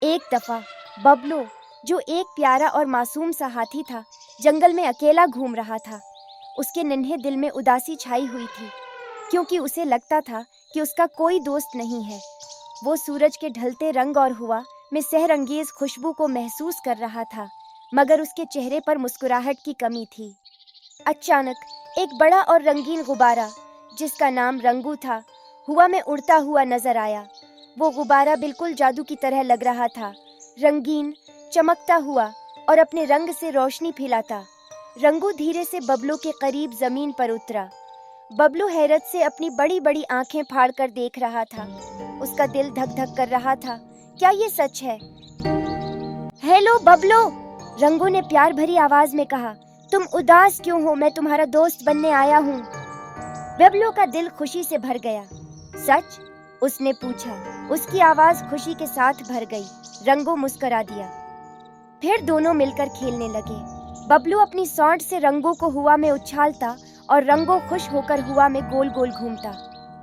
एक दफा बबलू, जो एक प्यारा और मासूम सा हाथी था, जंगल में अकेला घूम रहा था। उसके नन्हे दिल में उदासी छाई हुई थी, क्योंकि उसे लगता था कि उसका कोई दोस्त नहीं है। वो सूरज के ढलते रंग और हवा में सहरंगेज खुशबू को महसूस कर रहा था, मगर उसके चेहरे पर मुस्कुराहट की कमी थी। अचानक एक बड़ा और रंगीन गुब्बारा, जिसका नाम रंगू था, हवा में उड़ता हुआ नजर आया। वो गुब्बारा बिल्कुल जादू की तरह लग रहा था, रंगीन, चमकता हुआ और अपने रंग से रोशनी फैलाता। रंगू धीरे से बबलू के करीब जमीन पर उतरा। बबलू हैरत से अपनी बड़ी बड़ी आंखें फाड़कर देख रहा था। उसका दिल धक धक कर रहा था। क्या ये सच है? हेलो बबलू, रंगू ने प्यार भरी आवाज में कहा। तुम उदास क्यों हो? मैं तुम्हारा दोस्त बनने आया हूँ। बबलू का दिल खुशी से भर गया। सच? उसने पूछा। उसकी आवाज खुशी के साथ भर गई। रंगू मुस्कुरा दिया। फिर दोनों मिलकर खेलने लगे। बबलू अपनी सौंठ से रंगू को हुआ में उछालता और रंगू खुश होकर हुआ में गोल गोल घूमता।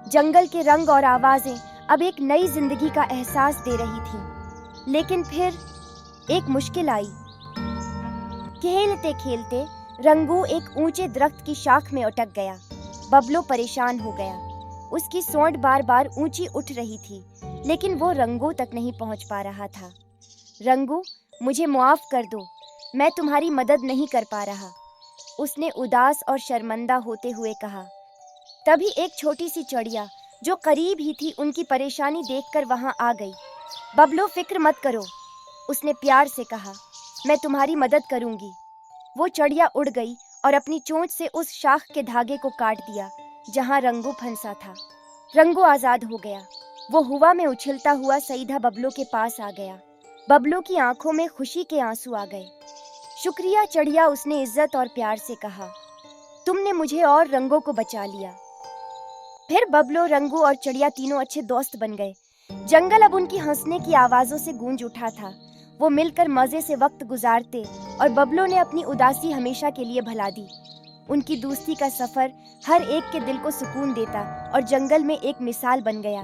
जंगल के रंग और आवाजें अब एक नई जिंदगी का एहसास दे रही थी। लेकिन फिर एक मुश्किल आई। खेलते खेलते रंगू एक ऊंचे दरख्त की शाख में अटक गया। बबलू परेशान हो गया। उसकी सोंठ बार बार ऊंची उठ रही थी, लेकिन वो रंगू तक नहीं पहुंच पा रहा था। रंगू, मुझे माफ कर दो, मैं तुम्हारी मदद नहीं कर पा रहा, उसने उदास और शर्मिंदा होते हुए कहा। तभी एक छोटी सी चिड़िया, जो करीब ही थी, उनकी परेशानी देखकर वहां आ गई। बबलू, फिक्र मत करो, उसने प्यार से कहा, मैं तुम्हारी मदद करूंगी। वो चिड़िया उड़ गई और अपनी चोंच से उस शाख के धागे को काट दिया जहां रंगू फंसा था। रंगू आजाद हो गया। वो हवा में उछलता हुआ सीधा बबलू के पास आ गया। बबलू की आंखों में खुशी के आंसू आ गए। शुक्रिया चिड़िया, उसने इज्जत और प्यार से कहा, तुमने मुझे और रंगू को बचा लिया। फिर बबलू, रंगू और चिड़िया तीनों अच्छे दोस्त बन गए। जंगल अब उनकी हंसने की आवाजों से गूंज उठा था। वो मिलकर मजे से वक्त गुजारते और बबलू ने अपनी उदासी हमेशा के लिए भुला दी। उनकी दोस्ती का सफर हर एक के दिल को सुकून देता और जंगल में एक मिसाल बन गया।